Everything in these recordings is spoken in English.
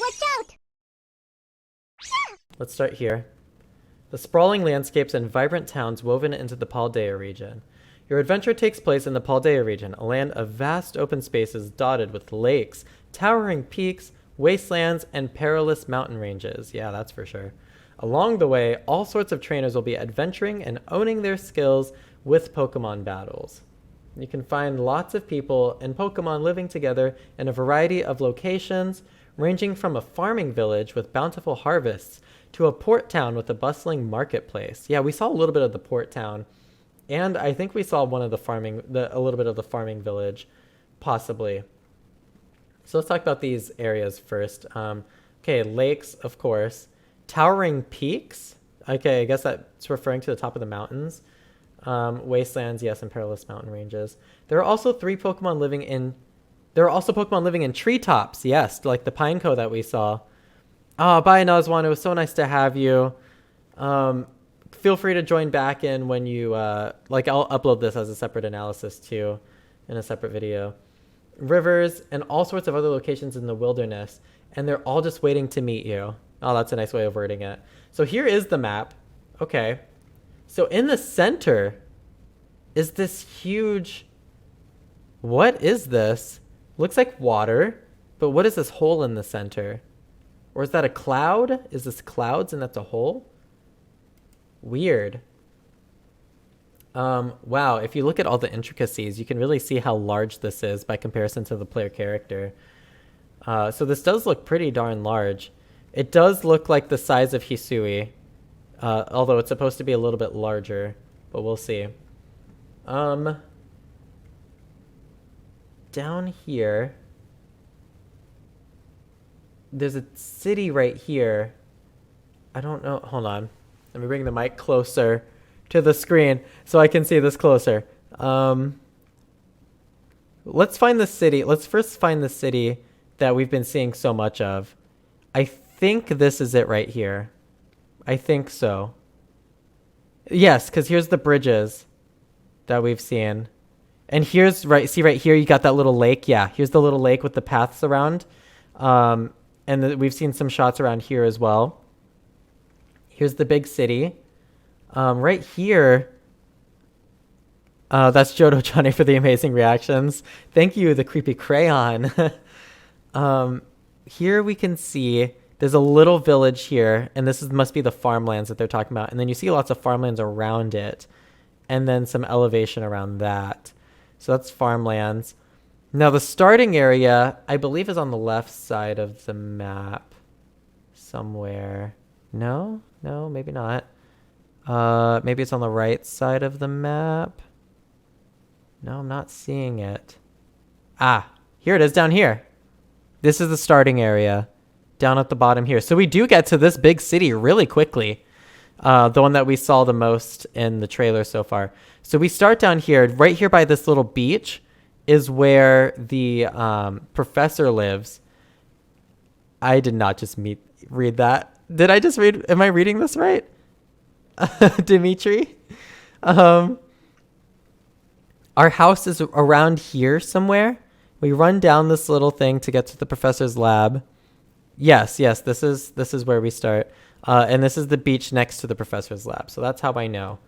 Watch out! Let's start here. The sprawling landscapes and vibrant towns woven into the Paldea region. Your adventure takes place in the Paldea region, a land of vast open spaces dotted with lakes, towering peaks, wastelands, and perilous mountain ranges. Yeah, that's for sure. Along the way, all sorts of trainers will be adventuring and owning their skills with Pokemon battles. You can find lots of people and Pokemon living together in a variety of locations, ranging from a farming village with bountiful harvests to a port town with a bustling marketplace. Yeah, we saw a little bit of the port town, and I think we saw one of a little bit of the farming village, possibly. So let's talk about these areas first. Okay, lakes, of course. Towering peaks. Okay, I guess that's referring to the top of the mountains. Wastelands, yes, and perilous mountain ranges. There are also Pokemon living in treetops, yes, like the Pineco that we saw. Oh, bye, Nuzwan. It was so nice to have you. Feel free to join back in when you, I'll upload this as a separate analysis too, in a separate video. Rivers and all sorts of other locations in the wilderness, and they're all just waiting to meet you. Oh, that's a nice way of wording it. So here is the map. Okay. So in the center is this huge... What is this? Looks like water, but what is this hole in the center? Or is that a cloud? Is this clouds and that's a hole? Weird. Wow, if you look at all the intricacies, you can really see how large this is by comparison to the player character. So this does look pretty darn large. It does look like the size of Hisui, although it's supposed to be a little bit larger, but we'll see. Down here, there's a city right here. I don't know. Hold on. Let me bring the mic closer to the screen so I can see this closer. Let's find the city. Let's first find the city that we've been seeing so much of. I think this is it right here. I think so. Yes, because here's the bridges that we've seen. And here's, right here, you got that little lake. Yeah, here's the little lake with the paths around. And we've seen some shots around here as well. Here's the big city. Right here, that's JotoJohnny for the amazing reactions. Thank you, the creepy crayon. Here we can see there's a little village here, and must be the farmlands that they're talking about. And then you see lots of farmlands around it, and then some elevation around that. So that's farmlands. Now the starting area, I believe, is on the left side of the map somewhere. No, maybe not. Maybe it's on the right side of the map. No, I'm not seeing it. Ah, here it is down here. This is the starting area down at the bottom here. So we do get to this big city really quickly. The one that we saw the most in the trailer so far. So we start down here. Right here by this little beach is where the professor lives. I did not just read that. Did I just read? Am I reading this right? Dimitri? Our house is around here somewhere. We run down this little thing to get to the professor's lab. Yes, this is where we start. And this is the beach next to the professor's lab. So that's how I know.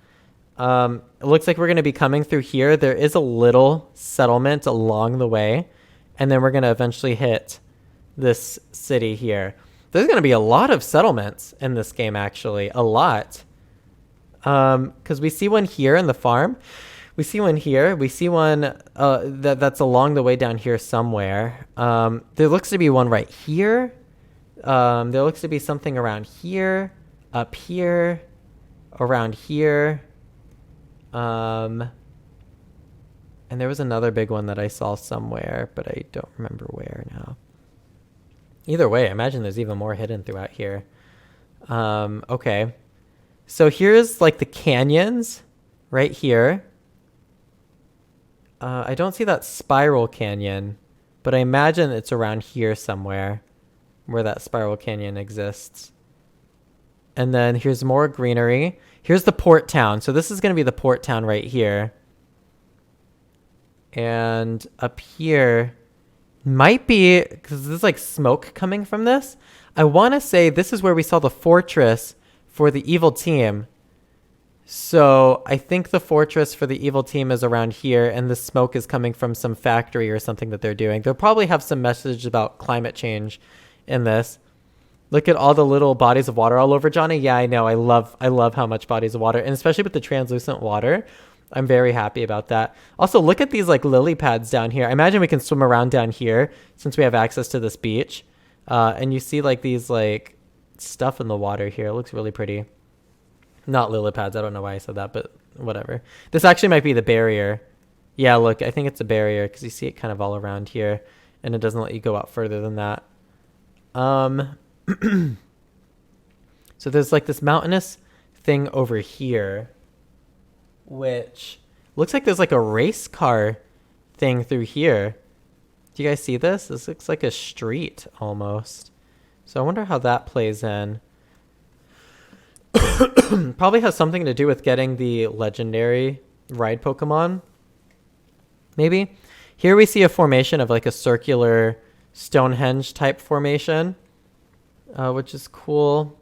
It looks like we're going to be coming through here. There is a little settlement along the way. And then we're going to eventually hit this city here. There's going to be a lot of settlements in this game, actually. A lot. Because we see one here in the farm. We see one here. We see one that's along the way down here somewhere. There looks to be one right here. There looks to be something around here, up here, around here. And there was another big one that I saw somewhere, but I don't remember where now. Either way, I imagine there's even more hidden throughout here. Okay. So here's like the canyons right here. I don't see that spiral canyon, but I imagine it's around here somewhere where that spiral canyon exists. And then here's more greenery. Here's the port town. So this is going to be the port town right here. And up here Might be, because there's like smoke coming from this. I want to say this is where we saw the fortress for the evil team. So I think the fortress for the evil team is around here, and the smoke is coming from some factory or something that they're doing. They'll probably have some message about climate change in this. Look at all the little bodies of water all over, Johnny. Yeah, I know. I love how much bodies of water, and especially with the translucent water. I'm very happy about that. Also, look at these like lily pads down here. I imagine we can swim around down here since we have access to this beach. And you see like these like stuff in the water here. It looks really pretty. Not lily pads. I don't know why I said that, but whatever. This actually might be the barrier. Yeah, look, I think it's a barrier because you see it kind of all around here, and it doesn't let you go out further than that. So there's like this mountainous thing over here, which looks like there's like a race car thing through here. Do you guys see this? This looks like a street almost. So I wonder how that plays in. Probably has something to do with getting the legendary ride Pokemon. Maybe. Here we see a formation of like a circular Stonehenge type formation, which is cool.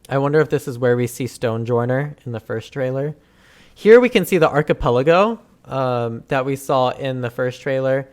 I wonder if this is where we see Stonejourner in the first trailer. Here we can see the archipelago that we saw in the first trailer.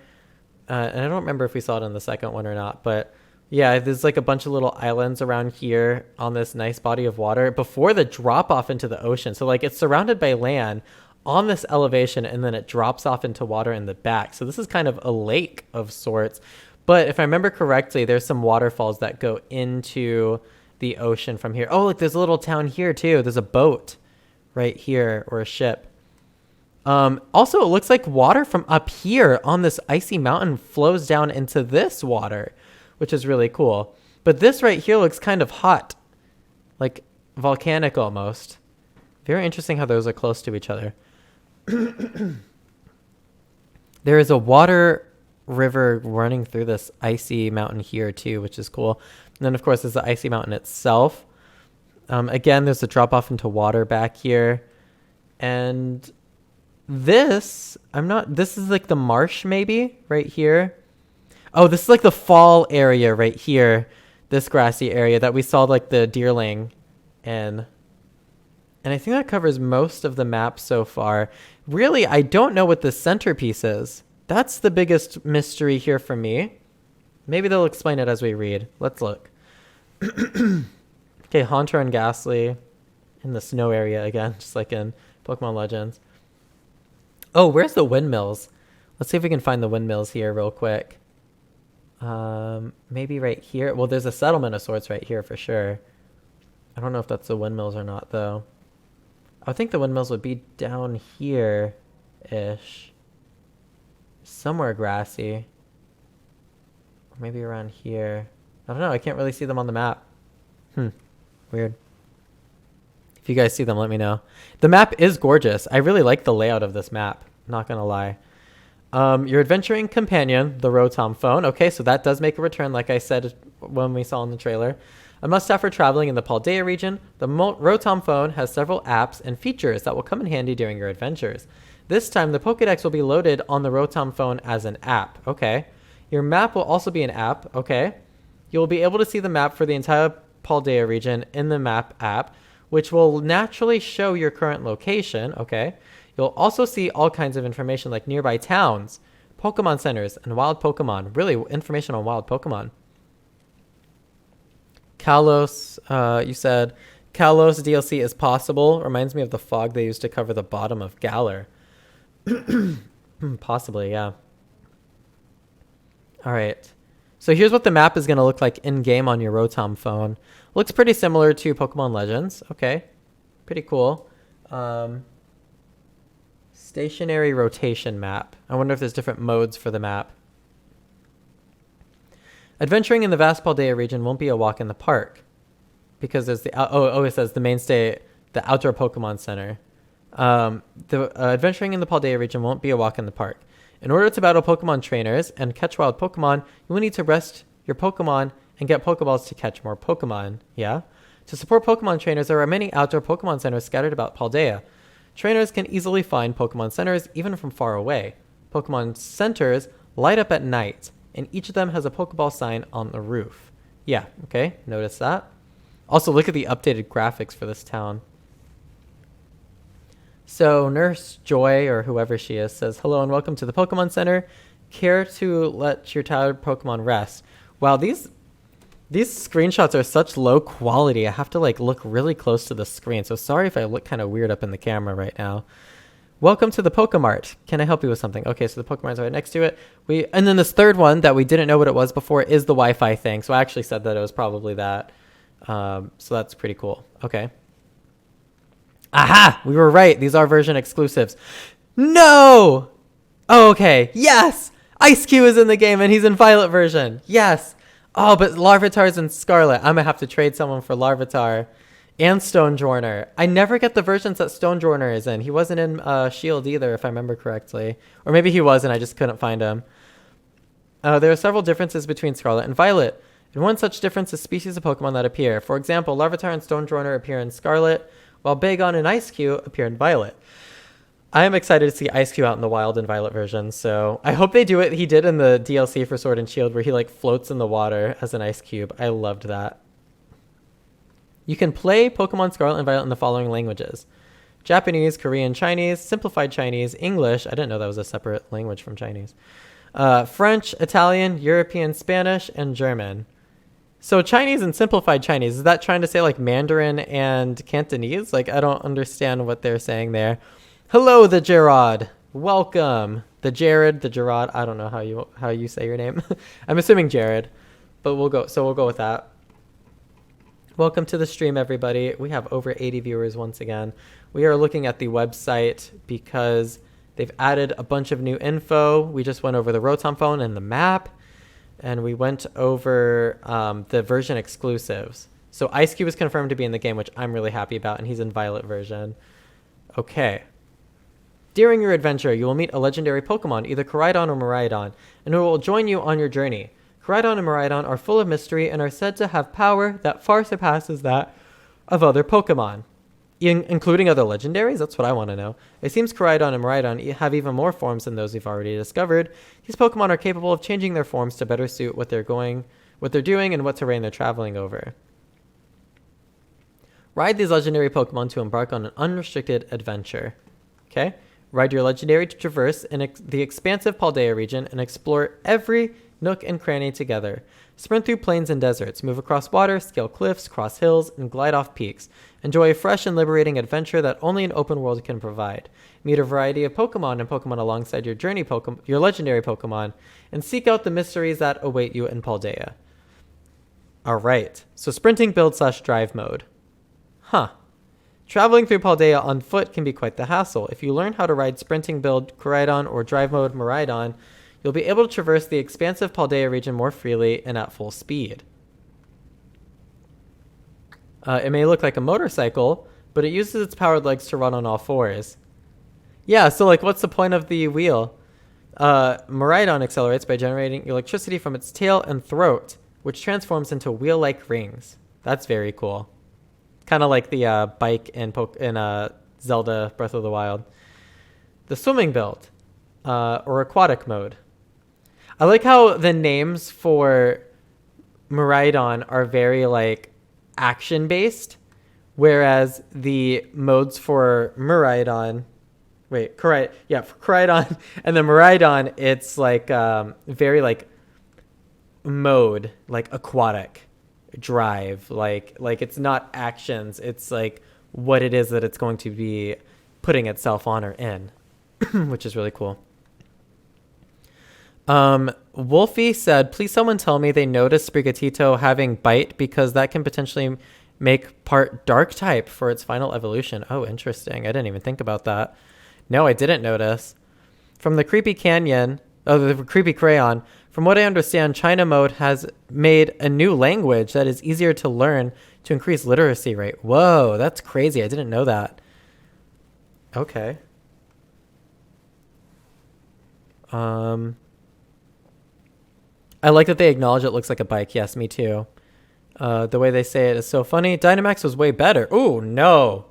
And I don't remember if we saw it in the second one or not, but yeah, there's like a bunch of little islands around here on this nice body of water before the drop off into the ocean. So like it's surrounded by land on this elevation, and then it drops off into water in the back. So this is kind of a lake of sorts. But if I remember correctly, there's some waterfalls that go into the ocean from here. Oh, look, there's a little town here too. There's a boat right here, or a ship. Also, it looks like water from up here on this icy mountain flows down into this water, which is really cool. But this right here looks kind of hot, like volcanic almost. Very interesting how those are close to each other. There is a water river running through this icy mountain here too, which is cool. And then of course there's the icy mountain itself. Again, there's a drop off into water back here. And this is like the marsh maybe right here. Oh, this is like the fall area right here. This grassy area that we saw like the deerling in. And I think that covers most of the map so far. Really, I don't know what the centerpiece is. That's the biggest mystery here for me. Maybe they'll explain it as we read. Let's look. Okay, Haunter and Ghastly in the snow area again, just like in Pokemon Legends. Oh, where's the windmills? Let's see if we can find the windmills here real quick. Maybe right here. Well, there's a settlement of sorts right here for sure. I don't know if that's the windmills or not, though. I think the windmills would be down here-ish. Somewhere grassy. Or maybe around here. I don't know. I can't really see them on the map. Weird. If you guys see them, let me know. The map is gorgeous. I really like the layout of this map. Not gonna lie. Your adventuring companion, the Rotom Phone. Okay, so that does make a return, like I said when we saw in the trailer. A must-have for traveling in the Paldea region, the Rotom Phone has several apps and features that will come in handy during your adventures. This time, the Pokédex will be loaded on the Rotom Phone as an app. Okay. Your map will also be an app. Okay. You'll be able to see the map for the entire Paldea region in the map app, which will naturally show your current location. Okay. You'll also see all kinds of information like nearby towns, Pokemon centers, and wild Pokemon. Really, information on wild Pokemon. Kalos, you said Kalos DLC is possible. Reminds me of the fog they used to cover the bottom of Galar. Possibly, yeah. All right. So here's what the map is going to look like in-game on your Rotom Phone. Looks pretty similar to Pokemon Legends. Okay. Pretty cool. Stationary rotation map. I wonder if there's different modes for the map. Adventuring in the vast Paldea region won't be a walk in the park because there's the it says the mainstay, the outdoor Pokemon Center. Adventuring in the Paldea region won't be a walk in the park. In order to battle Pokemon trainers and catch wild Pokemon, you will need to rest your Pokemon and get Pokeballs to catch more Pokemon. Yeah. To support Pokemon trainers, there are many outdoor Pokemon centers scattered about Paldea. Trainers can easily find Pokemon centers even from far away. Pokemon centers light up at night, and each of them has a Pokeball sign on the roof. Yeah, okay, notice that. Also, look at the updated graphics for this town. So Nurse Joy, or whoever she is, says, hello and welcome to the Pokemon Center. Care to let your tired Pokemon rest? Wow, these screenshots are such low quality. I have to like look really close to the screen. So sorry if I look kind of weird up in the camera right now. Welcome to the Pokemart. Can I help you with something? Okay, so the Pokemart's right next to it. And then this third one that we didn't know what it was before is the Wi-Fi thing. So I actually said that it was probably that. So that's pretty cool. Okay. Aha! We were right. These are version exclusives. No! Oh, okay. Yes! Ice Cube is in the game and he's in Violet version. Yes! Oh, but Larvitar's in Scarlet. I'm gonna have to trade someone for Larvitar and Stonjourner. I never get the versions that Stonjourner is in. He wasn't in Shield either, if I remember correctly. Or maybe he was and I just couldn't find him. There are several differences between Scarlet and Violet. And one such difference is species of Pokemon that appear. For example, Larvitar and Stonjourner appear in Scarlet, while Bagon and Ice-Cube appear in Violet. I am excited to see Ice-Cube out in the wild and Violet version, so I hope they do it. He did in the DLC for Sword and Shield, where he like floats in the water as an Ice-Cube. I loved that. You can play Pokemon Scarlet and Violet in the following languages: Japanese, Korean, Chinese, Simplified Chinese, English. I didn't know that was a separate language from Chinese. French, Italian, European, Spanish, and German. So Chinese and Simplified Chinese, is that trying to say like Mandarin and Cantonese? Like, I don't understand what they're saying there. Hello, the Gerard. Welcome. The Jared, the Gerard. I don't know how you say your name. I'm assuming Jared, but we'll go with that. Welcome to the stream, everybody. We have over 80 viewers once again. We are looking at the website because they've added a bunch of new info. We just went over the Rotom Phone and the map. And we went over the version exclusives. So Ice Cube is confirmed to be in the game, which I'm really happy about, and he's in Violet version. Okay. During your adventure, you will meet a legendary Pokemon, either Koraidon or Miraidon, and it will join you on your journey. Koraidon and Miraidon are full of mystery and are said to have power that far surpasses that of other Pokemon. Including other legendaries? That's what I want to know. It seems Koraidon and Miraidon have even more forms than those we've already discovered. These Pokemon are capable of changing their forms to better suit what they're doing, and what terrain they're traveling over. Ride these legendary Pokemon to embark on an unrestricted adventure. Okay? Ride your legendary to traverse the expansive Paldea region and explore every nook and cranny together. Sprint through plains and deserts, move across water, scale cliffs, cross hills, and glide off peaks. Enjoy a fresh and liberating adventure that only an open world can provide. Meet a variety of Pokemon and Pokemon alongside your your legendary Pokemon, and seek out the mysteries that await you in Paldea. Alright, so sprinting build / drive mode. Huh. Traveling through Paldea on foot can be quite the hassle. If you learn how to ride sprinting build Koraidon or drive mode Miraidon, you'll be able to traverse the expansive Paldea region more freely and at full speed. It may look like a motorcycle, but it uses its powered legs to run on all fours. Yeah, so like what's the point of the wheel? Miraidon accelerates by generating electricity from its tail and throat, which transforms into wheel-like rings. That's very cool. Kind of like the bike in Zelda Breath of the Wild. The swimming build, or aquatic mode. I like how the names for Miraidon are very like action-based, whereas the modes for Miraidon, for Koraidon and the Miraidon, it's like very like mode, like aquatic drive, like it's not actions, it's like what it is that it's going to be putting itself on or in, which is really cool. Wolfie said, please someone tell me they noticed Sprigatito having bite because that can potentially make part dark type for its final evolution. Oh, interesting. I didn't even think about that. No, I didn't notice. From the Creepy Canyon, the Creepy Crayon, from what I understand, China Mode has made a new language that is easier to learn to increase literacy rate. Whoa, that's crazy. I didn't know that. Okay. I like that they acknowledge it looks like a bike. Yes, me too. The way they say it is so funny. Dynamax was way better. Ooh, no.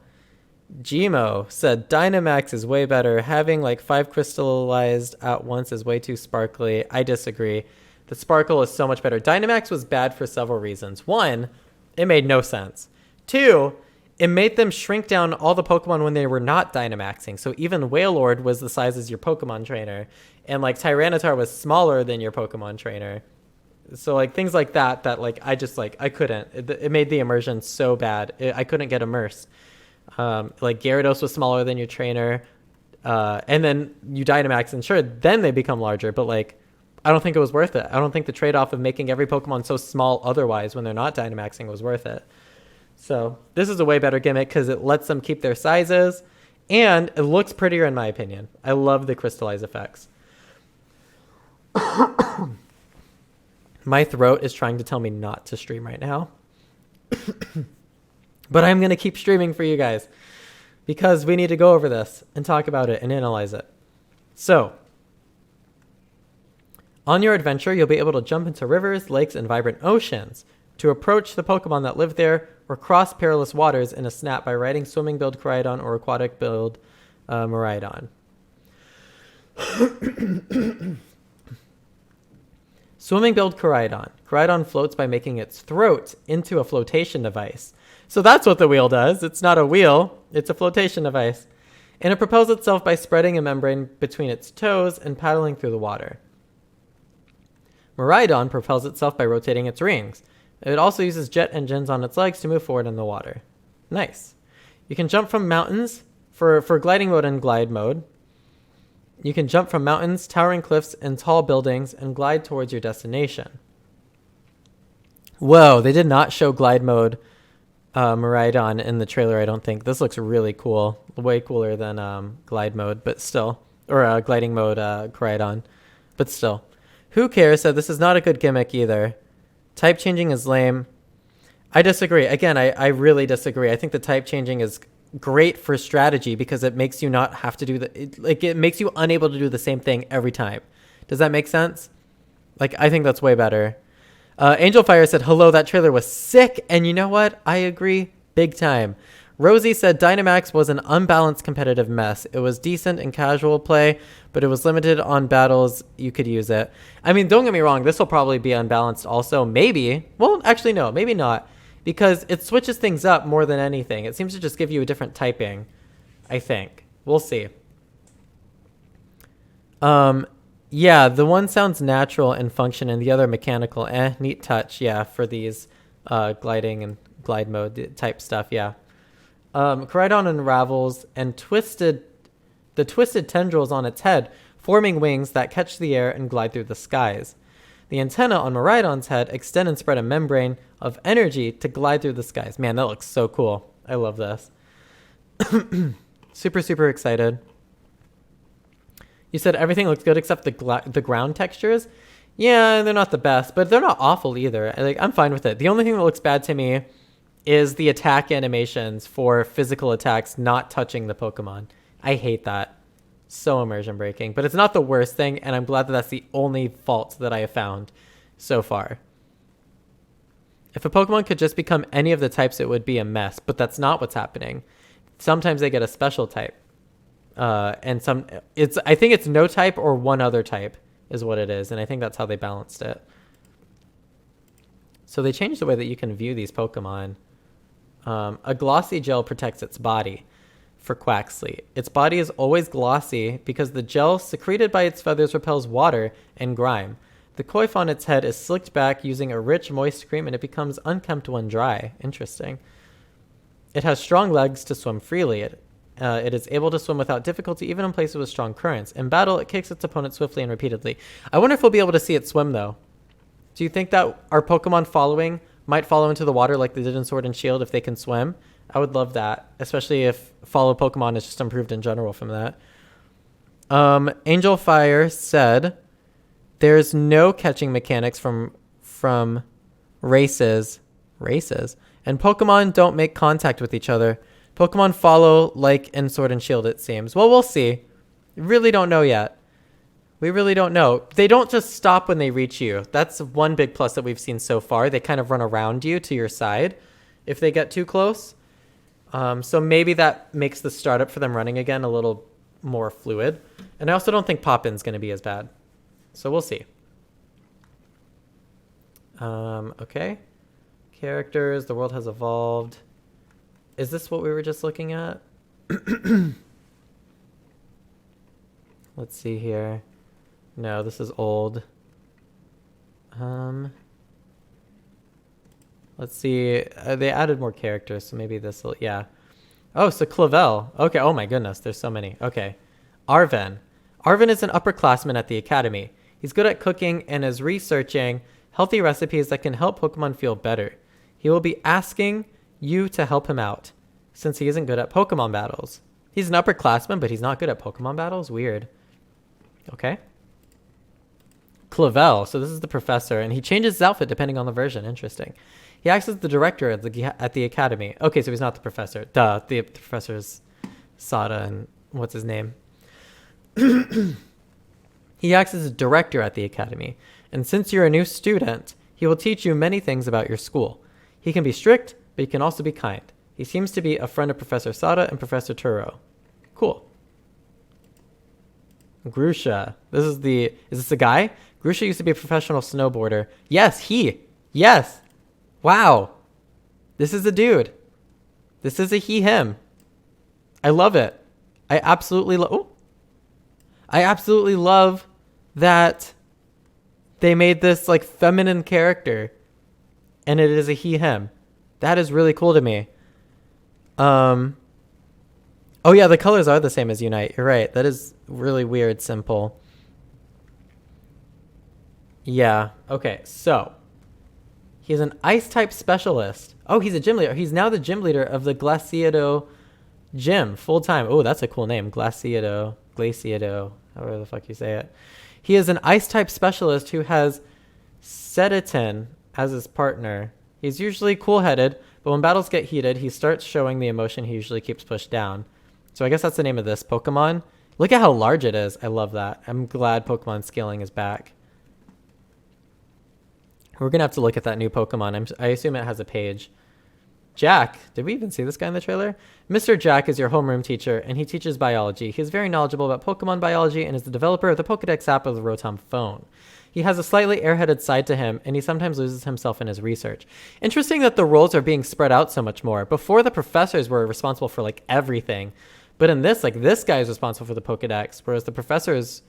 Gmo said Dynamax is way better. Having like 5 crystallized at once is way too sparkly. I disagree. The sparkle is so much better. Dynamax was bad for several reasons. One, it made no sense. Two, it made them shrink down all the Pokemon when they were not Dynamaxing. So even Wailord was the size as your Pokemon trainer. And like Tyranitar was smaller than your Pokemon trainer. So like things like that like I just like I couldn't. It made the immersion so bad. I couldn't get immersed. Like Gyarados was smaller than your trainer. And then you Dynamax and sure, then they become larger. But like I don't think it was worth it. I don't think the trade-off of making every Pokemon so small otherwise when they're not Dynamaxing was worth it. So this is a way better gimmick because it lets them keep their sizes and it looks prettier in my opinion. I love the crystallize effects. My throat is trying to tell me not to stream right now. But I'm going to keep streaming for you guys because we need to go over this and talk about it and analyze it. So on your adventure, you'll be able to jump into rivers, lakes, and vibrant oceans to approach the Pokemon that live there or cross perilous waters in a snap by riding swimming build Koraidon or aquatic build Miraidon. Swimming build Koraidon. Koraidon floats by making its throat into a flotation device. So that's what the wheel does. It's not a wheel, it's a flotation device. And it propels itself by spreading a membrane between its toes and paddling through the water. Miraidon propels itself by rotating its rings. It also uses jet engines on its legs to move forward in the water. Nice. You can jump from mountains for gliding mode and glide mode. You can jump from mountains, towering cliffs, and tall buildings and glide towards your destination. Whoa, they did not show glide mode Miraidon in the trailer, I don't think. This looks really cool. Way cooler than glide mode, but still. Or gliding mode Koraidon. But still. Who cares? So this is not a good gimmick either. Type changing is lame. I disagree. Again, I really disagree. I think the type changing is great for strategy because it makes you not have to do it makes you unable to do the same thing every time. Does that make sense? Like, I think that's way better. Angel Fire said, hello, that trailer was sick. And you know what? I agree big time. Rosie said Dynamax was an unbalanced competitive mess. It was decent in casual play, but it was limited on battles you could use it. I mean, don't get me wrong. This will probably be unbalanced also. Maybe. Well, actually, no, maybe not. Because it switches things up more than anything. It seems to just give you a different typing, I think. We'll see. Yeah, the one sounds natural and function and the other mechanical. Neat touch, yeah, for these gliding and glide mode type stuff, yeah. Koraidon unravels and the twisted tendrils on its head, forming wings that catch the air and glide through the skies. The antenna on Miraidon's head extend and spread a membrane of energy to glide through the skies. Man, that looks so cool. I love this. Super, super excited. You said everything looks good except the ground textures. Yeah, they're not the best, but they're not awful either. I'm fine with it. The only thing that looks bad to me is the attack animations for physical attacks not touching the Pokemon. I hate that. So immersion breaking. But it's not the worst thing, and I'm glad that that's the only fault that I have found so far. If a Pokemon could just become any of the types, it would be a mess, but that's not what's happening. Sometimes they get a special type. I think it's no type or one other type is what it is, and I think that's how they balanced it. So they changed the way that you can view these Pokemon. A glossy gel protects its body for Quaxly. Its body is always glossy because the gel secreted by its feathers repels water and grime. The coif on its head is slicked back using a rich, moist cream, and it becomes unkempt when dry. Interesting. It has strong legs to swim freely. It is able to swim without difficulty, even in places with strong currents. In battle, it kicks its opponent swiftly and repeatedly. I wonder if we'll be able to see it swim, though. Do you think that our Pokemon might follow into the water like they did in Sword and Shield if they can swim? I would love that, especially if follow Pokemon is just improved in general from that. Angel Fire said, there's no catching mechanics from races, and Pokemon don't make contact with each other. Pokemon follow like in Sword and Shield, it seems. Well, we'll see. We really don't know yet. We really don't know. They don't just stop when they reach you. That's one big plus that we've seen so far. They kind of run around you to your side if they get too close. So maybe that makes the startup for them running again a little more fluid. And I also don't think Poppin's going to be as bad. So we'll see. Okay. Characters, the world has evolved. Is this what we were just looking at? Let's see here. No, this is old. Let's see. They added more characters, so maybe this will... Yeah. Oh, so Clavel. Okay, oh my goodness, there's so many. Okay. Arven. Arven is an upperclassman at the academy. He's good at cooking and is researching healthy recipes that can help Pokemon feel better. He will be asking you to help him out, since he isn't good at Pokemon battles. He's an upperclassman, but he's not good at Pokemon battles? Weird. Okay. Clavel. So this is the professor, and he changes his outfit depending on the version. Interesting. He acts as the director at the academy. Okay, so he's not the professor. Duh, the professor is Sada, and what's his name? He acts as a director at the academy, and since you're a new student, he will teach you many things about your school. He can be strict, but he can also be kind. He seems to be a friend of Professor Sada and Professor Turo. Cool. Grusha. Is this a guy? Grusha used to be a professional snowboarder. Yes, Yes. Wow. This is a dude. This is a he, him. I love it. I absolutely love that they made this like feminine character and it is a he, him. That is really cool to me. Oh yeah, the colors are the same as Unite. You're right. That is really weird, simple. Yeah. Okay, so he's an ice type specialist. Oh, he's a gym leader. He's now the gym leader of the Glaciado gym full time. Oh, that's a cool name. Glaciado, however the fuck you say it. He is an ice type specialist who has Sedatin as his partner. He's usually cool-headed, but when battles get heated, he starts showing the emotion he usually keeps pushed down. So I guess that's the name of this Pokemon. Look at how large it is. I love that. I'm glad Pokemon scaling is back. We're going to have to look at that new Pokemon. I assume it has a page. Jack. Did we even see this guy in the trailer? Mr. Jack is your homeroom teacher, and he teaches biology. He is very knowledgeable about Pokemon biology and is the developer of the Pokedex app of the Rotom Phone. He has a slightly airheaded side to him, and he sometimes loses himself in his research. Interesting that the roles are being spread out so much more. Before, the professors were responsible for, like, everything. But in this, like, this guy is responsible for the Pokedex, whereas the professors,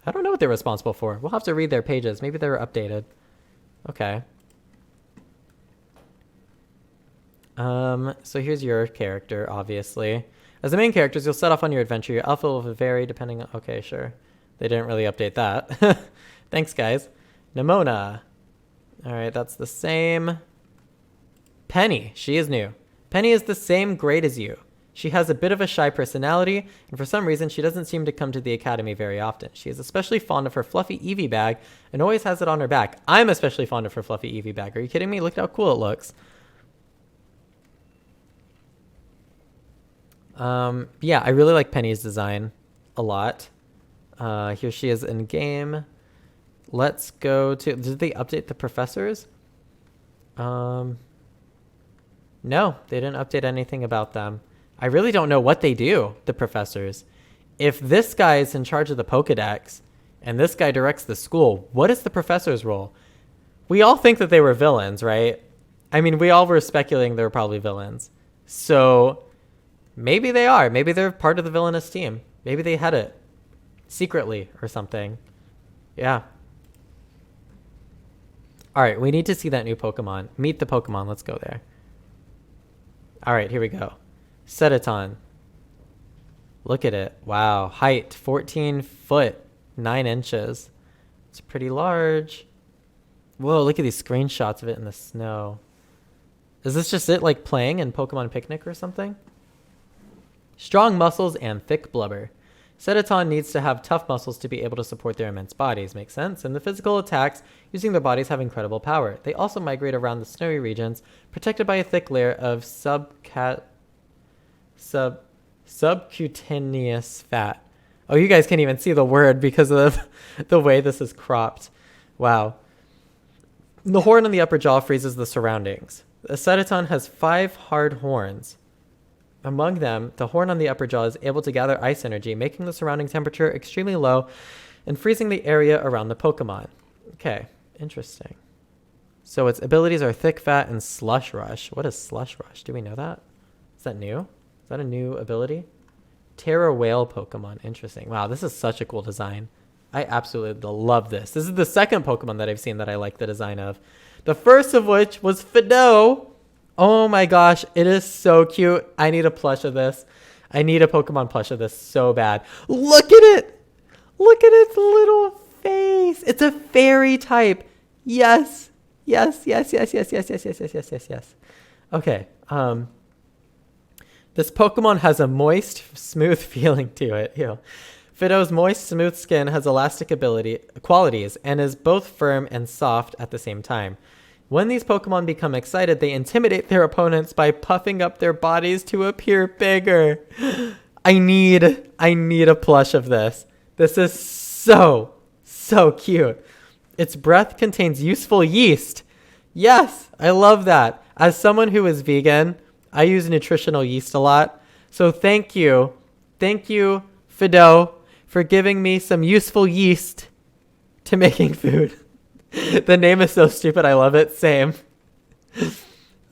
I don't know what they're responsible for. We'll have to read their pages. Maybe they were updated. Okay. So here's your character, obviously. As the main characters, you'll set off on your adventure. Your alpha will vary depending on... Okay, sure. They didn't really update that. Thanks, guys. Nimona. All right, that's the same. Penny. She is new. Penny is the same grade as you. She has a bit of a shy personality, and for some reason, she doesn't seem to come to the academy very often. She is especially fond of her fluffy Eevee bag and always has it on her back. I'm especially fond of her fluffy Eevee bag. Are you kidding me? Look at how cool it looks. Yeah, I really like Penny's design a lot. Here she is in game. Let's go to... Did they update the professors? No, they didn't update anything about them. I really don't know what they do, the professors. If this guy is in charge of the Pokedex and this guy directs the school, what is the professor's role? We all think that they were villains, right? I mean, we all were speculating they were probably villains. So maybe they are. Maybe they're part of the villainous team. Maybe they had it secretly or something. Yeah. All right, we need to see that new Pokemon. Meet the Pokemon. Let's go there. All right, here we go. Sedaton. Look at it. Wow. Height, 14 foot, 9 inches. It's pretty large. Whoa, look at these screenshots of it in the snow. Is this just it, like playing in Pokemon Picnic or something? Strong muscles and thick blubber. Sedaton needs to have tough muscles to be able to support their immense bodies. Makes sense. And the physical attacks using their bodies have incredible power. They also migrate around the snowy regions, protected by a thick layer of subcutaneous fat. Oh, you guys can't even see the word because of the way this is cropped. Wow. The horn on the upper jaw freezes the surroundings. A Sedaton has 5 hard horns. Among them, the horn on the upper jaw is able to gather ice energy, making the surrounding temperature extremely low and freezing the area around the Pokemon. Okay, interesting. So its abilities are Thick Fat and Slush Rush. What is Slush Rush? Do we know that? Is that new? Is that a new ability? Terra Whale Pokemon. Interesting. Wow, this is such a cool design. I absolutely love this. This is the second Pokemon that I've seen that I like the design of. The first of which was Fidel. Oh my gosh, it is so cute. I need a plush of this. I need a Pokemon plush of this so bad. Look at it. Look at its little face. It's a fairy type. Yes. Yes, yes, yes, yes, yes, yes, yes, yes, yes, yes, yes. Okay. This Pokemon has a moist, smooth feeling to it. Ew. Fido's moist, smooth skin has elastic qualities and is both firm and soft at the same time. When these Pokemon become excited, they intimidate their opponents by puffing up their bodies to appear bigger. I need a plush of this. This is so cute. Its breath contains useful yeast. Yes, I love that. As someone who is vegan, I use nutritional yeast a lot. So thank you, Fido, for giving me some useful yeast to making food. The name is so stupid. I love it. Same.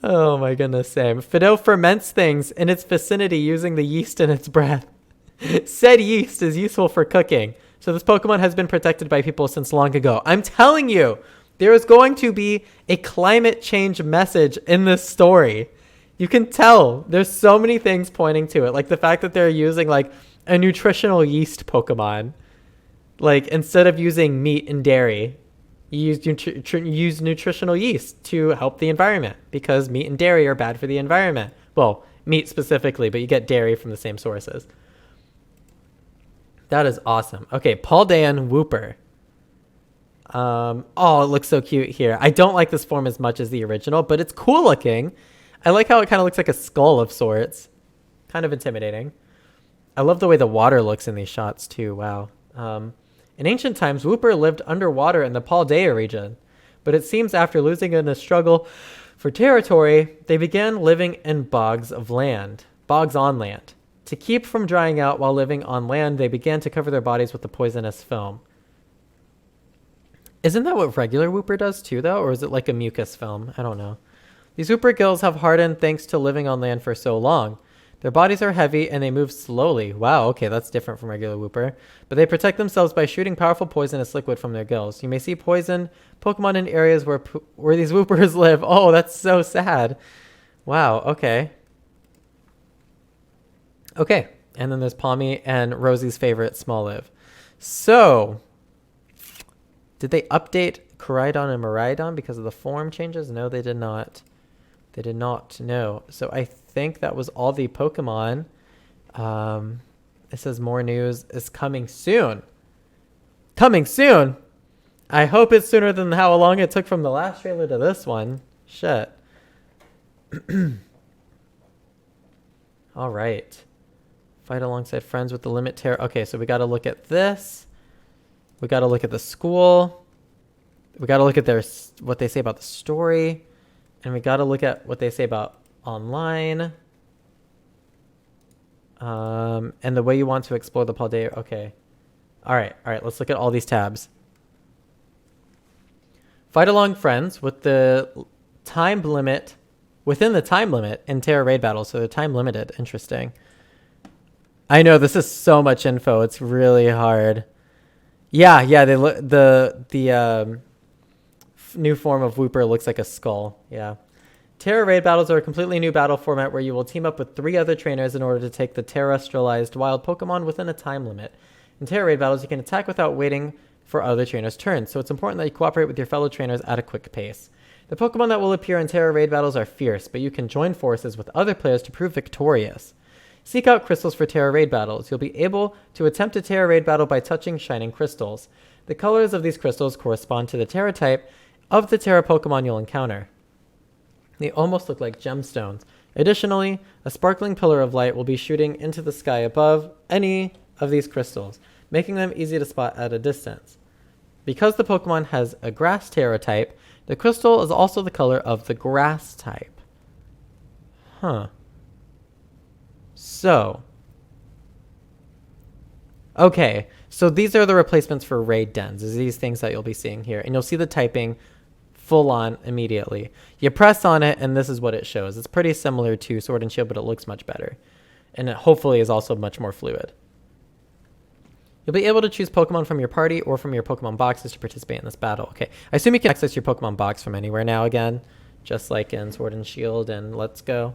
Oh my goodness, same. Fido ferments things in its vicinity using the yeast in its breath. Said yeast is useful for cooking. So this Pokemon has been protected by people since long ago. I'm telling you, there is going to be a climate change message in this story. You can tell there's so many things pointing to it. Like the fact that they're using like a nutritional yeast Pokemon. Like instead of using meat and dairy, you use nutritional yeast to help the environment because meat and dairy are bad for the environment. Well, meat specifically, but you get dairy from the same sources. That is awesome. Okay, Paldean Wooper. Oh, it looks so cute here. I don't like this form as much as the original, but it's cool looking. I like how it kind of looks like a skull of sorts. Kind of intimidating. I love the way the water looks in these shots too. Wow. In ancient times, Wooper lived underwater in the Paldea region, but it seems after losing in a struggle for territory, they began living in bogs on land. To keep from drying out while living on land, they began to cover their bodies with a poisonous film. Isn't that what regular Wooper does too, though? Or is it like a mucus film? I don't know. These Wooper gills have hardened thanks to living on land for so long. Their bodies are heavy and they move slowly. Wow, okay, that's different from regular Wooper. But they protect themselves by shooting powerful poisonous liquid from their gills. You may see poison Pokemon in areas where these Woopers live. Oh, that's so sad. Wow, okay. Okay, and then there's Palmy and Rosie's favorite, Smoliv. So, did they update Koraidon and Miraidon because of the form changes? No, they did not. They did not, no. So I think that was all the Pokemon. It says more news is coming soon. Coming soon? I hope it's sooner than how long it took from the last trailer to this one. Shit. All right. Fight alongside friends with the limit terror. Okay, so we got to look at this. We got to look at the school. We got to look at what they say about the story. And we got to look at what they say about online. And the way you want to explore the Paldea. Okay. All right. Let's look at all these tabs. Fight along friends with the time limit, within the time limit in Terra Raid battles. So they're time limited. Interesting. I know this is so much info. It's really hard. Yeah. The new form of Wooper looks like a skull. Yeah. Terra Raid battles are a completely new battle format where you will team up with 3 other trainers in order to take the terrestrialized wild Pokemon within a time limit. In Terra Raid battles, you can attack without waiting for other trainers' turns, so it's important that you cooperate with your fellow trainers at a quick pace. The Pokemon that will appear in Terra Raid battles are fierce, but you can join forces with other players to prove victorious. Seek out crystals for Terra Raid battles. You'll be able to attempt a Terra Raid battle by touching shining crystals. The colors of these crystals correspond to the Terra type of the Terra Pokemon you'll encounter. They almost look like gemstones. Additionally, a sparkling pillar of light will be shooting into the sky above any of these crystals, making them easy to spot at a distance. Because the Pokemon has a grass Terra type, the crystal is also the color of the grass type. Huh. So, okay, so these are the replacements for raid dens. Is these things that you'll be seeing here. And you'll see the typing full on immediately. You press on it, and this is what it shows. It's pretty similar to Sword and Shield, but it looks much better. And it hopefully is also much more fluid. You'll be able to choose Pokemon from your party or from your Pokemon boxes to participate in this battle. Okay, I assume you can access your Pokemon box from anywhere now again, just like in Sword and Shield and Let's Go.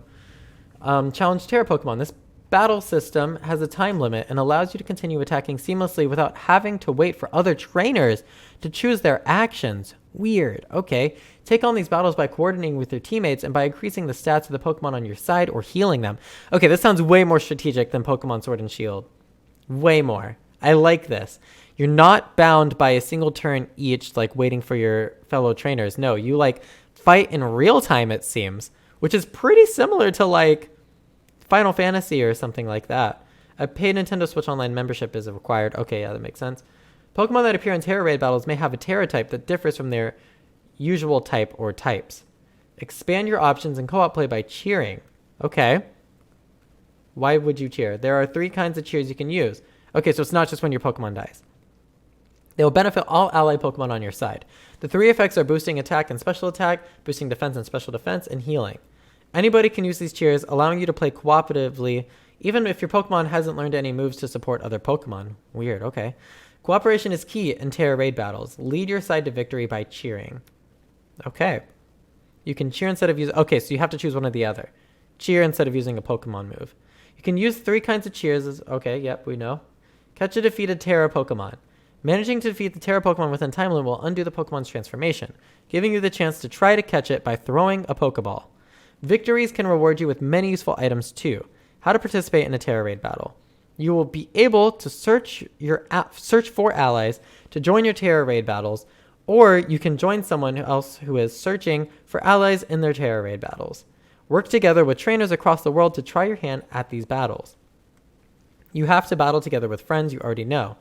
Challenge Terra Pokemon. This battle system has a time limit and allows you to continue attacking seamlessly without having to wait for other trainers to choose their actions. Weird. Okay. Take on these battles by coordinating with your teammates and by increasing the stats of the Pokemon on your side or healing them. Okay, this sounds way more strategic than Pokemon Sword and Shield. Way more. I like this. You're not bound by a single turn each, like waiting for your fellow trainers. No, you like fight in real time, it seems, which is pretty similar to like Final Fantasy or something like that. A paid Nintendo Switch Online membership is required. Okay, yeah, that makes sense. Pokemon that appear in Terra raid battles may have a Terra type that differs from their usual type or types. Expand your options in co-op play by cheering. Okay. Why would you cheer? There are 3 kinds of cheers you can use. Okay, so it's not just when your Pokemon dies. They will benefit all ally Pokemon on your side. The 3 effects are boosting attack and special attack, boosting defense and special defense, and healing. Anybody can use these cheers, allowing you to play cooperatively, even if your Pokemon hasn't learned any moves to support other Pokemon. Weird, okay. Cooperation is key in Terra raid battles. Lead your side to victory by cheering. Okay. You can cheer instead of using... Okay, so you have to choose one or the other. Cheer instead of using a Pokemon move. You can use 3 kinds of cheers. Okay, yep, we know. Catch a defeated Terra Pokemon. Managing to defeat the Terra Pokemon within time limit will undo the Pokemon's transformation, giving you the chance to try to catch it by throwing a Pokeball. Victories can reward you with many useful items too. How to participate in a Terra raid battle. You will be able to search for allies to join your Terra raid battles, or you can join someone else who is searching for allies in their Terra raid battles. Work together with trainers across the world to try your hand at these battles. You have to battle together with friends you already know.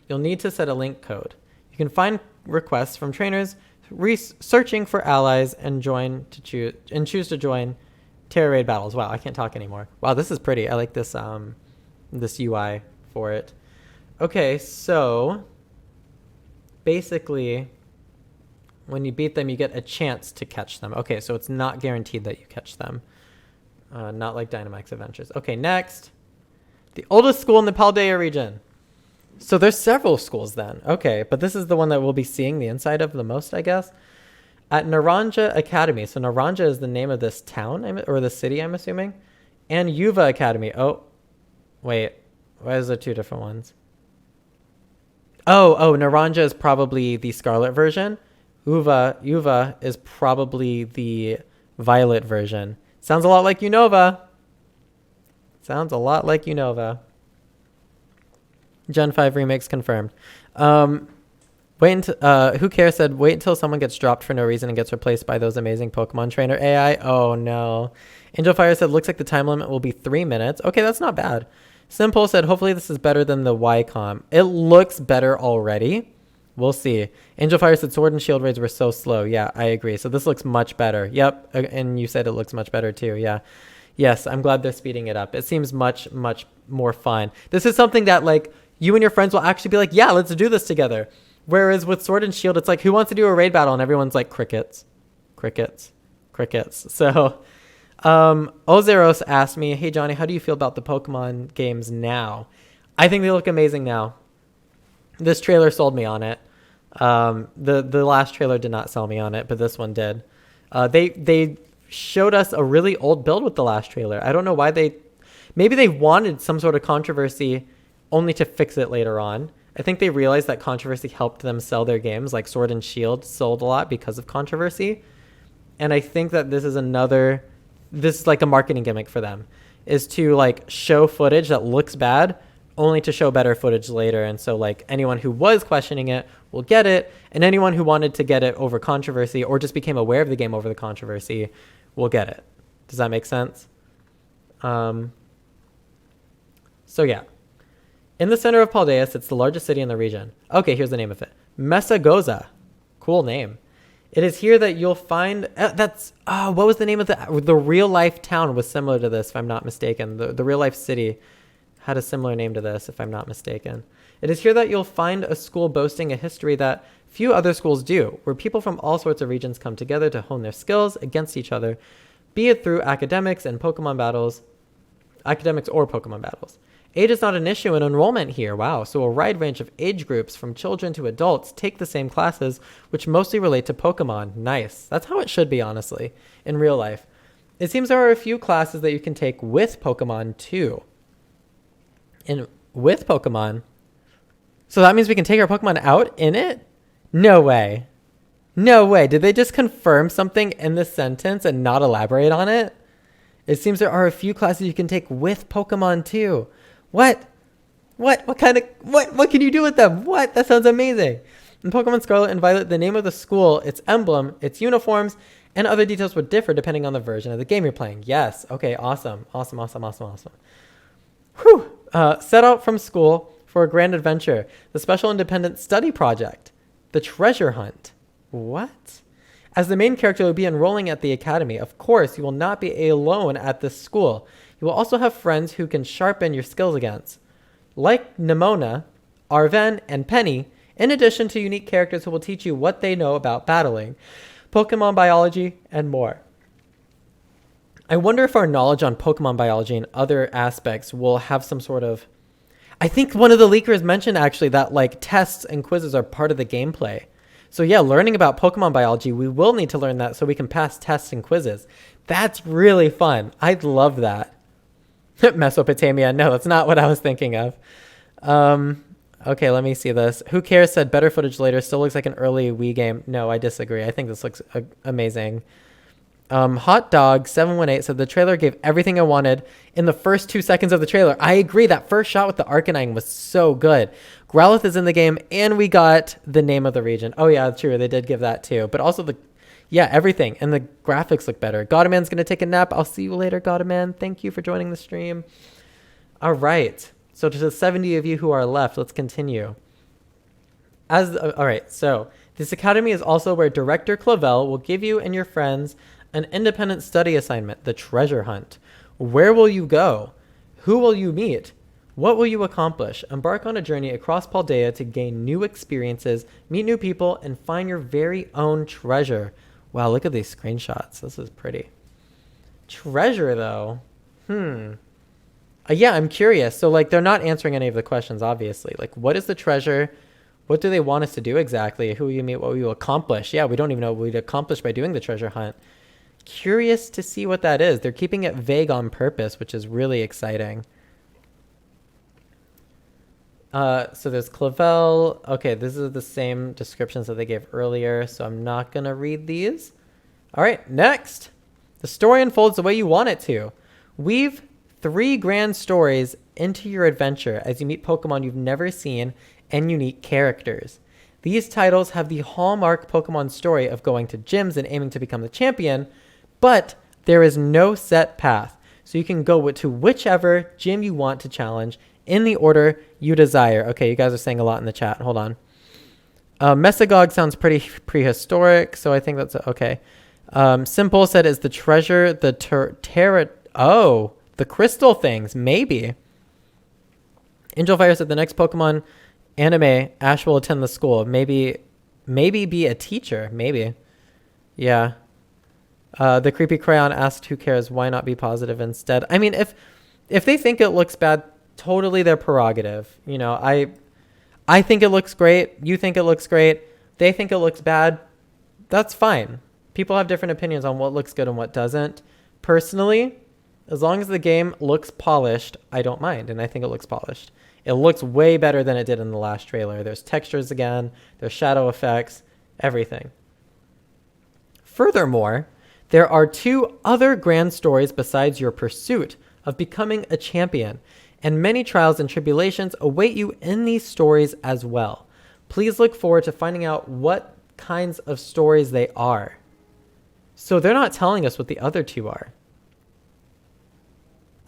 You'll need to set a link code. You can find requests from trainers searching for allies and choose to join Terra raid battles. Wow, I can't talk anymore. Wow, this is pretty. I like this this UI for it. Okay, so basically when you beat them, you get a chance to catch them. Okay, so it's not guaranteed that you catch them. Not like Dynamax Adventures. Okay, next. The oldest school in the Paldea region. So there's several schools then. Okay, but this is the one that we'll be seeing the inside of the most, I guess. At Naranja Academy. So Naranja is the name of this town, or the city, I'm assuming. And Yuva Academy. Oh, wait. Why is there 2 different ones? Oh, Naranja is probably the Scarlet version. Yuva is probably the Violet version. Sounds a lot like Unova. Sounds a lot like Unova. Gen 5 remix confirmed. Who cares said, wait until someone gets dropped for no reason and gets replaced by those amazing Pokemon trainer AI. Oh no. Angel Fire said, looks like the time limit will be 3 minutes. Okay, that's not bad. Simple said, hopefully this is better than the YCOM. It looks better already. We'll see. Angel Fire said, Sword and Shield raids were so slow. Yeah, I agree. So this looks much better. Yep. And you said it looks much better too. Yeah. Yes, I'm glad they're speeding it up. It seems much, much more fun. This is something that like you and your friends will actually be like, yeah, let's do this together. Whereas with Sword and Shield, it's like, who wants to do a raid battle? And everyone's like, crickets. So, Ozeros asked me, hey, Johnny, how do you feel about the Pokemon games now? I think they look amazing now. This trailer sold me on it. The last trailer did not sell me on it, but this one did. They showed us a really old build with the last trailer. I don't know why maybe they wanted some sort of controversy only to fix it later on. I think they realized that controversy helped them sell their games, like Sword and Shield sold a lot because of controversy. And I think that this is like a marketing gimmick for them, is to like show footage that looks bad only to show better footage later. And so like anyone who was questioning it will get it, and anyone who wanted to get it over controversy or just became aware of the game over the controversy will get it. Does that make sense? So yeah. In the center of Paldea sits the largest city in the region. Okay, here's the name of it. Mesagoza. Cool name. It is here that you'll find what was the name of the real life town was similar to this, if I'm not mistaken. The real life city had a similar name to this, if I'm not mistaken. It is here that you'll find a school boasting a history that few other schools do, where people from all sorts of regions come together to hone their skills against each other, be it through academics or Pokemon battles. Age is not an issue in enrollment here. Wow. So a wide range of age groups from children to adults take the same classes, which mostly relate to Pokemon. Nice. That's how it should be, honestly, in real life. It seems there are a few classes that you can take with Pokemon too. And with Pokemon. So that means we can take our Pokemon out in it? No way. No way. Did they just confirm something in this sentence and not elaborate on it? It seems there are a few classes you can take with Pokemon too. What can you do with them? What? That sounds amazing. In Pokemon Scarlet and Violet, the name of the school, its emblem, its uniforms, and other details would differ depending on the version of the game you're playing. Yes. Okay. Awesome. Whew. Set out from school for a grand adventure. The special independent study project. The treasure hunt. What? As the main character will be enrolling at the academy, of course, you will not be alone at this school. You will also have friends who can sharpen your skills against. Like Nimona, Arven, and Penny, in addition to unique characters who will teach you what they know about battling, Pokemon biology, and more. I wonder if our knowledge on Pokemon biology and other aspects will have some sort of... I think one of the leakers mentioned actually that like tests and quizzes are part of the gameplay. So yeah, learning about Pokemon biology, we will need to learn that so we can pass tests and quizzes. That's really fun. I'd love that. Mesopotamia. No, that's not what I was thinking of. Okay, let me see this. Who cares said better footage later. Still looks like an early Wii game. No, I disagree. I think this looks amazing. Hot Dog 718 said the trailer gave everything I wanted in the first 2 seconds of the trailer. I agree. That first shot with the Arcanine was so good. Growlithe is in the game, and we got the name of the region. Oh yeah, true. They did give that too. But also everything. And the graphics look better. Godaman's going to take a nap. I'll see you later, Godaman. Thank you for joining the stream. All right. So to the 70 of you who are left, let's continue. All right. So this academy is also where Director Clavel will give you and your friends an independent study assignment, the treasure hunt. Where will you go? Who will you meet? What will you accomplish? Embark on a journey across Paldea to gain new experiences, meet new people, and find your very own treasure. Wow, look at these screenshots. This is pretty. Treasure, though. Yeah, I'm curious. So, like, they're not answering any of the questions, obviously. Like, what is the treasure? What do they want us to do exactly? Who will you meet? What will you accomplish? Yeah, we don't even know what we'd accomplish by doing the treasure hunt. Curious to see what that is. They're keeping it vague on purpose, which is really exciting. So there's Clavel. Okay, this is the same descriptions that they gave earlier, so I'm not going to read these. All right, next. The story unfolds the way you want it to. Weave 3 grand stories into your adventure as you meet Pokemon you've never seen and unique characters. These titles have the hallmark Pokemon story of going to gyms and aiming to become the champion, but there is no set path, so you can go to whichever gym you want to challenge in the order you desire. Okay, you guys are saying a lot in the chat. Hold on. Mesagog sounds pretty prehistoric, so I think that's okay. Simple said, is the treasure the the crystal things? Maybe. Angel Fire said, the next Pokemon anime, Ash will attend the school. Maybe be a teacher. Maybe. Yeah. The Creepy Crayon asked, who cares? Why not be positive instead? I mean, if they think it looks bad, totally their prerogative. You know, I think it looks great. You think it looks great. They think it looks bad. That's fine. People have different opinions on what looks good and what doesn't. Personally, as long as the game looks polished, I don't mind. And I think it looks polished. It looks way better than it did in the last trailer. There's textures again. There's shadow effects. Everything. Furthermore, there are 2 other grand stories besides your pursuit of becoming a champion, and many trials and tribulations await you in these stories as well. Please look forward to finding out what kinds of stories they are. So they're not telling us what the other 2 are.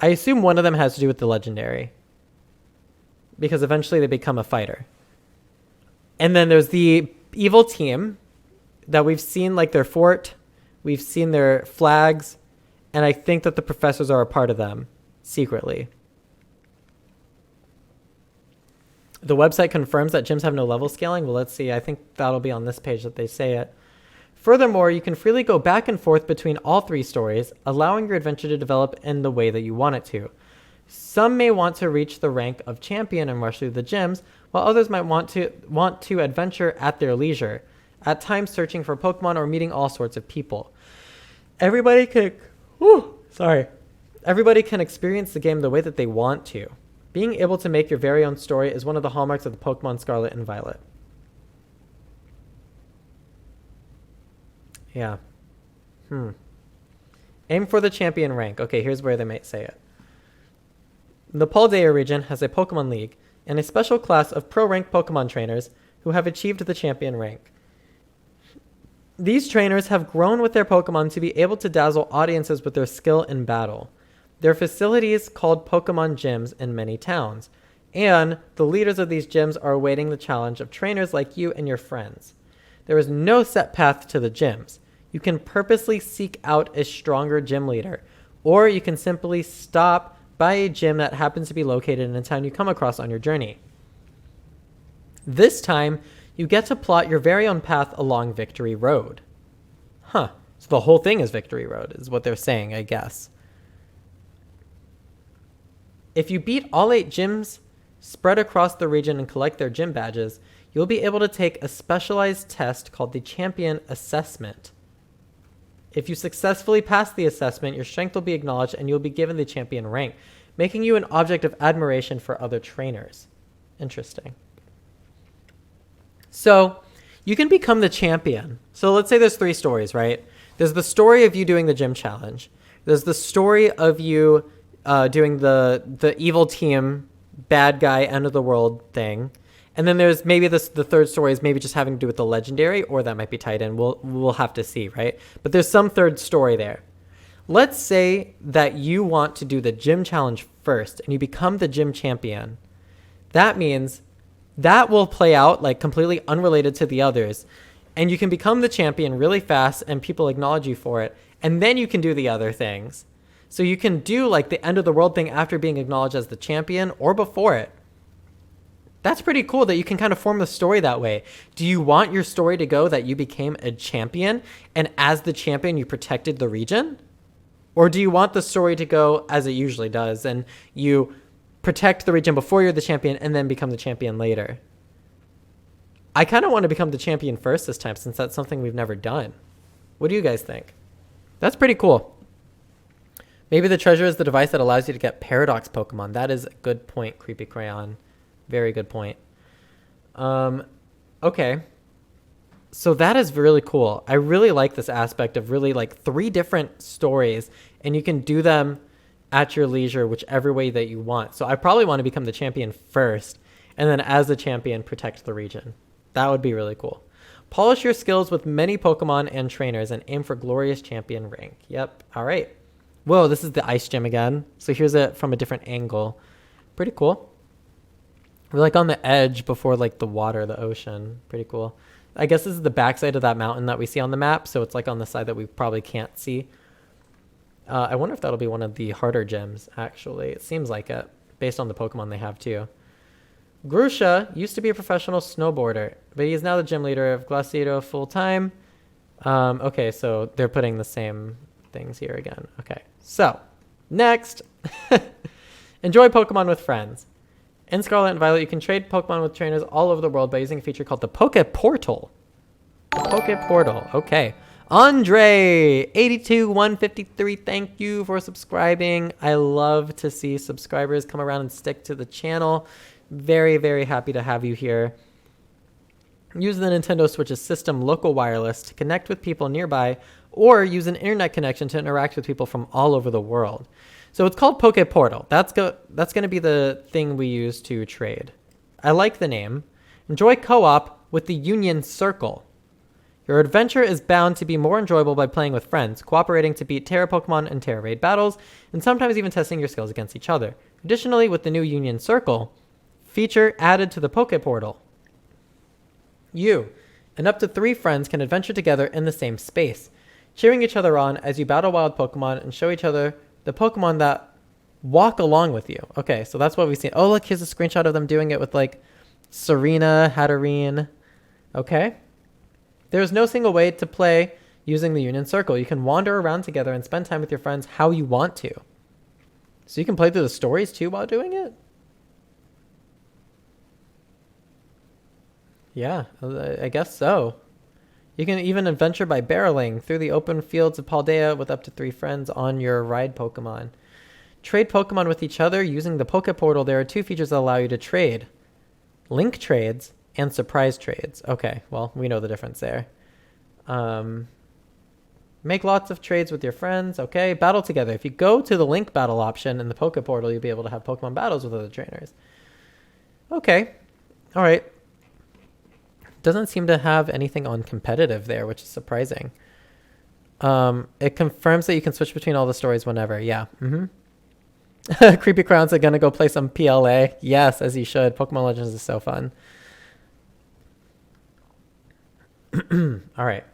I assume one of them has to do with the legendary, because eventually they become a fighter. And then there's the evil team that we've seen like their fort, we've seen their flags, and I think that the professors are a part of them secretly. The website confirms that gyms have no level scaling. Well, let's see. I think that'll be on this page that they say it. Furthermore, you can freely go back and forth between all 3 stories, allowing your adventure to develop in the way that you want it to. Some may want to reach the rank of champion and rush through the gyms, while others might want to adventure at their leisure, at times searching for Pokemon or meeting all sorts of people. Everybody can experience the game the way that they want to. Being able to make your very own story is one of the hallmarks of the Pokemon Scarlet and Violet. Yeah. Aim for the champion rank. Okay, here's where they might say it. The Paldea region has a Pokemon League and a special class of pro-ranked Pokemon trainers who have achieved the champion rank. These trainers have grown with their Pokemon to be able to dazzle audiences with their skill in battle. There are facilities called Pokemon gyms in many towns, and the leaders of these gyms are awaiting the challenge of trainers like you and your friends. There is no set path to the gyms. You can purposely seek out a stronger gym leader, or you can simply stop by a gym that happens to be located in a town you come across on your journey. This time, you get to plot your very own path along Victory Road. So the whole thing is Victory Road, is what they're saying, I guess. If you beat all 8 gyms spread across the region and collect their gym badges, you'll be able to take a specialized test called the Champion Assessment. If you successfully pass the assessment, your strength will be acknowledged and you'll be given the champion rank, making you an object of admiration for other trainers. Interesting. So you can become the champion. So let's say there's 3 stories, right? There's the story of you doing the gym challenge. There's the story of you doing the evil team, bad guy, end of the world thing. And then there's maybe the third story is maybe just having to do with the legendary, or that might be tied in. We'll have to see, right? But there's some third story there. Let's say that you want to do the gym challenge first and you become the gym champion. That means that will play out like completely unrelated to the others. And you can become the champion really fast and people acknowledge you for it. And then you can do the other things. So you can do like the end of the world thing after being acknowledged as the champion or before it. That's pretty cool that you can kind of form the story that way. Do you want your story to go that you became a champion and as the champion you protected the region? Or do you want the story to go as it usually does and you protect the region before you're the champion and then become the champion later? I kind of want to become the champion first this time since that's something we've never done. What do you guys think? That's pretty cool. Maybe the treasure is the device that allows you to get Paradox Pokemon. That is a good point, Creepy Crayon. Very good point. Okay. So that is really cool. I really like this aspect of really like 3 different stories, and you can do them at your leisure, whichever way that you want. So I probably want to become the champion first, and then as the champion, protect the region. That would be really cool. Polish your skills with many Pokemon and trainers and aim for glorious champion rank. Yep. All right. Whoa, this is the ice gym again. So here's it from a different angle. Pretty cool. We're like on the edge before like the water, the ocean. Pretty cool. I guess this is the backside of that mountain that we see on the map. So it's like on the side that we probably can't see. I wonder if that'll be one of the harder gyms, actually. It seems like it, based on the Pokemon they have too. Grusha used to be a professional snowboarder, but he is now the gym leader of Glaciado full-time. Okay, so they're putting the same things here again. Okay, so next. Enjoy Pokemon with friends. In Scarlet and Violet, you can trade Pokemon with trainers all over the world by using a feature called the Poke Portal. The Poke Portal. Okay. Andre 82153, thank you for subscribing. I love to see subscribers come around and stick to the channel. Very, very happy to have you here. Use the Nintendo Switch's system local wireless to connect with people nearby, or use an internet connection to interact with people from all over the world. So it's called Poke Portal. That's going to be the thing we use to trade. I like the name. Enjoy co-op with the Union Circle. Your adventure is bound to be more enjoyable by playing with friends, cooperating to beat Terra Pokemon and Terra Raid battles, and sometimes even testing your skills against each other. Additionally, with the new Union Circle feature added to the Poke Portal, you and up to 3 friends can adventure together in the same space, cheering each other on as you battle wild Pokemon and show each other the Pokemon that walk along with you. Okay, so that's what we've seen. Oh, look, here's a screenshot of them doing it with like Serena, Hatterene. Okay. There's no single way to play using the Union Circle. You can wander around together and spend time with your friends how you want to. So you can play through the stories too while doing it? Yeah, I guess so. You can even adventure by barreling through the open fields of Paldea with up to 3 friends on your ride Pokemon. Trade Pokemon with each other using the Poke Portal. There are 2 features that allow you to trade. Link trades and surprise trades. Okay, well, we know the difference there. Make lots of trades with your friends. Okay, battle together. If you go to the link battle option in the Poke Portal, you'll be able to have Pokemon battles with other trainers. Okay, all right. Doesn't seem to have anything on competitive there, which is surprising. It confirms that you can switch between all the stories whenever. Yeah. Creepy Crowns are gonna go play some PLA. Yes, as you should. Pokemon Legends is so fun. All right.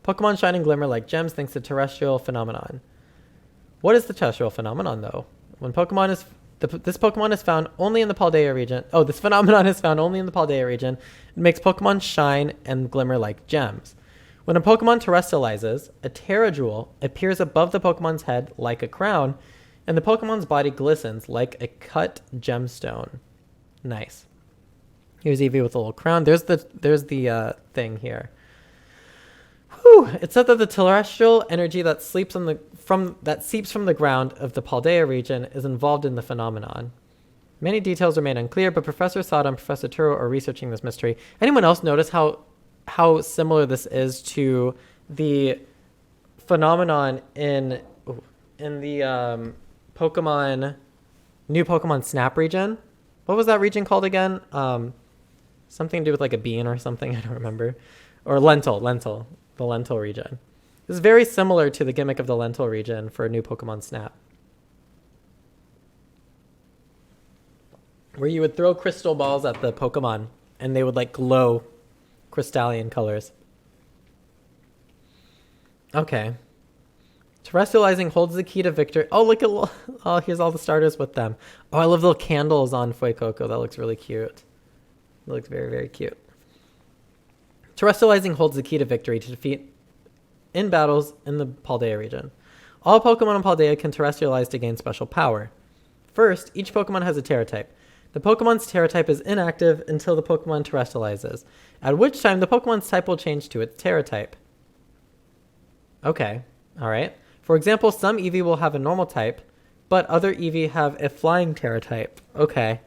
Pokemon shine and glimmer like gems thanks to terrestrial phenomenon. What is the terrestrial phenomenon, though? When Pokemon is... this Pokemon is found only in the Paldea region. Oh, this phenomenon is found only in the Paldea region. It makes Pokemon shine and glimmer like gems. When a Pokemon terrestrializes, a Terra appears above the Pokemon's head like a crown, and the Pokemon's body glistens like a cut gemstone. Nice. Here's Eevee with a little crown. There's the thing here. Whew. It said that the terrestrial energy that seeps from the ground of the Paldea region is involved in the phenomenon. Many details remain unclear, but Professor Sada and Professor Turo are researching this mystery. Anyone else notice how similar this is to the phenomenon in the new Pokemon Snap region? What was that region called again? Something to do with like a bean or something. I don't remember. Or lentil. The lentil region. This is very similar to the gimmick of the lentil region for a new Pokemon Snap, where you would throw crystal balls at the Pokemon and they would like glow crystalline colors. Okay. Terrestrializing holds the key to victory. Oh, look at here's all the starters with them. Oh, I love the little candles on Fuecoco. That looks really cute. It looks very, very cute. Terrestrializing holds the key to victory to defeat in battles in the Paldea region. All Pokemon in Paldea can terrestrialize to gain special power. First, each Pokemon has a Terra type. The Pokemon's Terra type is inactive until the Pokemon terrestrializes, at which time the Pokemon's type will change to its Terra type. Okay, alright. For example, some Eevee will have a normal type, but other Eevee have a flying Terra type. Okay.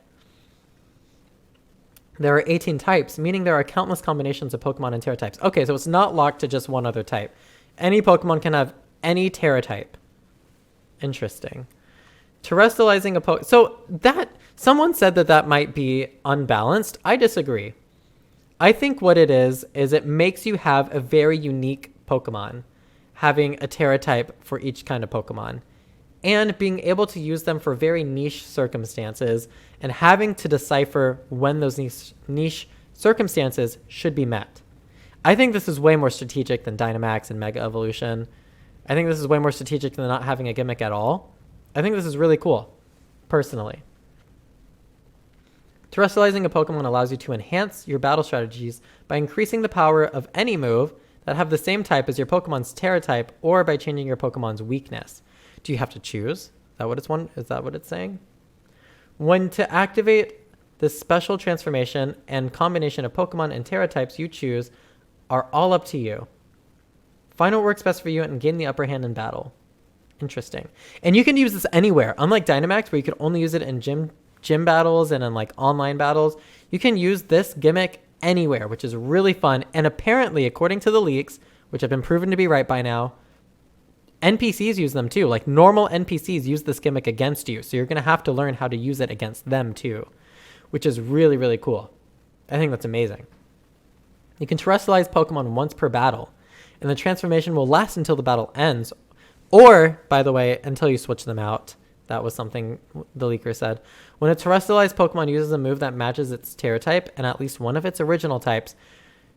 There are 18 types, meaning there are countless combinations of Pokemon and Terra types. Okay, so it's not locked to just one other type. Any Pokemon can have any Terra type. Interesting. Terrestrializing a so that someone said that might be unbalanced. I disagree. I think what it is it makes you have a very unique Pokemon, having a Terra type for each kind of Pokemon, and being able to use them for very niche circumstances and having to decipher when those niche circumstances should be met. I think this is way more strategic than Dynamax and Mega Evolution. I think this is way more strategic than not having a gimmick at all. I think this is really cool, personally. Terrestrializing a Pokemon allows you to enhance your battle strategies by increasing the power of any move that have the same type as your Pokemon's Terra type, or by changing your Pokemon's weakness. Do you have to choose? Is that what it's saying? When to activate this special transformation and combination of Pokemon and Terra types you choose are all up to you. Find what works best for you and gain the upper hand in battle. Interesting. And you can use this anywhere. Unlike Dynamax, where you could only use it in gym battles and in like online battles, you can use this gimmick anywhere, which is really fun. And apparently, according to the leaks, which have been proven to be right by now, NPCs use them too. Like normal NPCs use this gimmick against you. So you're going to have to learn how to use it against them too, which is really, really cool. I think that's amazing. You can terrestrialize Pokemon once per battle, and the transformation will last until the battle ends, or, by the way, until you switch them out That was something the leaker said. When a terrestrialized Pokemon uses a move that matches its Terra type and at least one of its original types,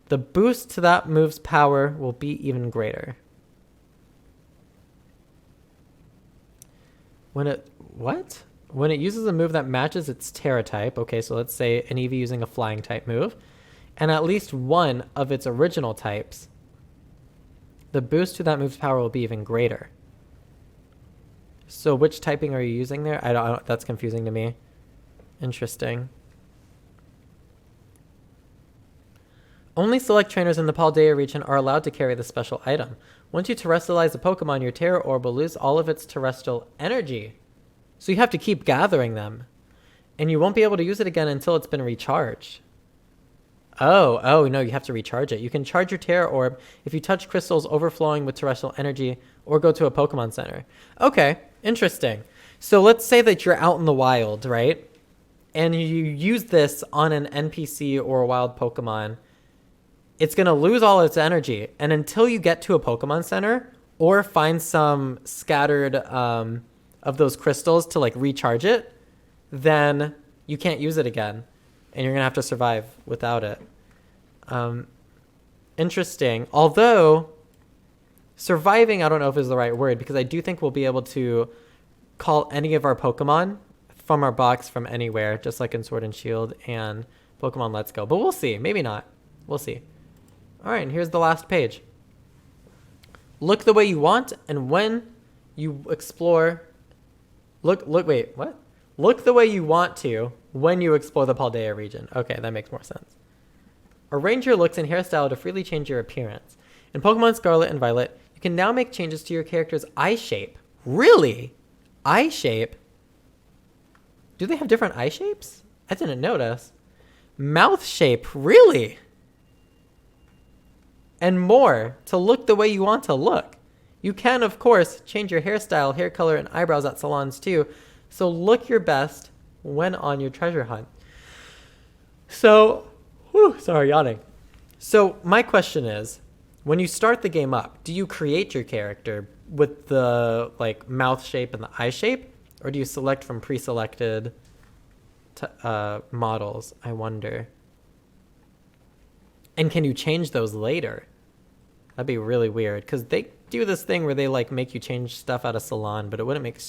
the boost to that move's power will be even greater. When it uses a move that matches its Terra type, okay, so let's say an Eevee using a flying type move, and at least one of its original types, the boost to that move's power will be even greater. So which typing are you using there? I don't that's confusing to me. Interesting. Only select trainers in the Paldea region are allowed to carry the special item. Once you terrestrialize a Pokemon, your Terra Orb will lose all of its terrestrial energy. So you have to keep gathering them. And you won't be able to use it again until it's been recharged. Oh, no, you have to recharge it. You can charge your Terra Orb if you touch crystals overflowing with terrestrial energy or go to a Pokemon Center. Okay, interesting. So let's say that you're out in the wild, right? And you use this on an NPC or a wild Pokemon. It's going to lose all its energy. And until you get to a Pokemon Center or find some scattered of those crystals to like recharge it, then you can't use it again. And you're going to have to survive without it. Interesting. Although, surviving, I don't know if is the right word, because I do think we'll be able to call any of our Pokemon from our box from anywhere, just like in Sword and Shield and Pokemon Let's Go. But we'll see. Maybe not. We'll see. All right, and here's the last page. Look the way you want, and when you explore... Look the way you want to when you explore the Paldea region. Okay, that makes more sense. Arrange your looks and hairstyle to freely change your appearance. In Pokemon Scarlet and Violet, you can now make changes to your character's eye shape. Really? Eye shape? Do they have different eye shapes? I didn't notice. Mouth shape? Really? And more to look the way you want to look. You can, of course, change your hairstyle, hair color, and eyebrows at salons too. So look your best when on your treasure hunt. So, sorry, yawning. So my question is, when you start the game up, do you create your character with the like mouth shape and the eye shape? Or do you select from pre-selected models? I wonder. And can you change those later? That'd be really weird, because they do this thing where they like make you change stuff at a salon, but it wouldn't make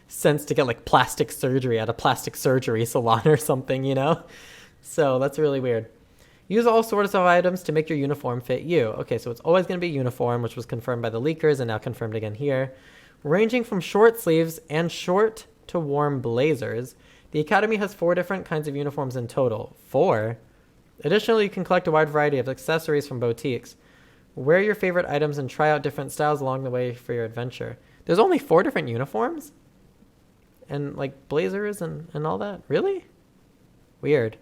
sense to get like plastic surgery at a plastic surgery salon or something, you know? So that's really weird. Use all sorts of items to make your uniform fit you. Okay, so it's always going to be uniform, which was confirmed by the leakers and now confirmed again here. Ranging from short sleeves and short to warm blazers, the Academy has 4 different kinds of uniforms in total. 4? Additionally, you can collect a wide variety of accessories from boutiques. Wear your favorite items and try out different styles along the way for your adventure. There's only 4 different uniforms? And like blazers and all that? Really? Weird.